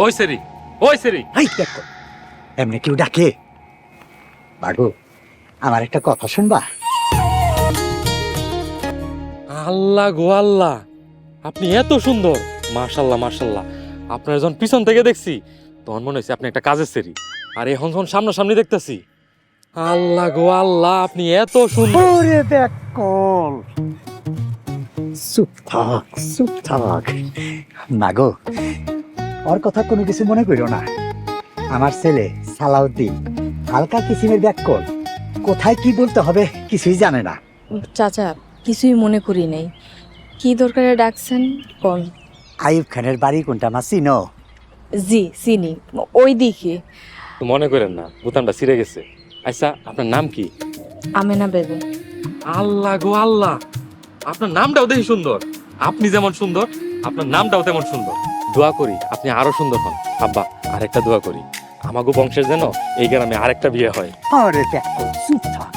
ওই সেরি, ওই সেরি। এই দেখো, এমনি কেউ ডাকে? বাগু, আমার একটা কথা শুনবা? আল্লাহ গো আল্লাহ, আপনি এত সুন্দর! মাশাল্লাহ মাশাল্লাহ। আপনার যখন পিছন থেকে দেখছি তখন মনে হয়েছে আপনি একটা কাজের সেরি, আর এখন যখন সামনাসামনি দেখতেছি, আল্লাহ গো আল্লাহ, আপনি এত সুন্দর! ওরে দেখো, চুপ থাক, চুপ থাক। না গো, ওর কথা কোনো কিছু মনে করো না। আমার ছেলে সালাউদ্দিন হালকা কিসিমের ব্যাককল, কোথায় কি বলতে হবে কিছুই জানে না। চাচা, কিছুই মনে করি নাই। কি দরকারে ডাকছেন কোন? আইয়ুব খানের বাড়ি কোনটা মা চিনো? জি চিনি, ওই দিকে। তো মনে করেন না, বোতামটা ছিঁড়ে গেছে। আচ্ছা, আপনার নাম কি? আমেনা বেগম। আল্লাহ গো আল্লাহ, আপনার নামটাও দেখি সুন্দর। আপনি যেমন সুন্দর, আপনার নামটাও তেমন সুন্দর। দোয়া করি আপনি আরো সুন্দর হন। আব্বা, আরেকটা দোয়া করি, আমাগো বংশের যেন এই গ্রামে আরেকটা বিয়ে হয়। আরে দেখো, চুপ থাক।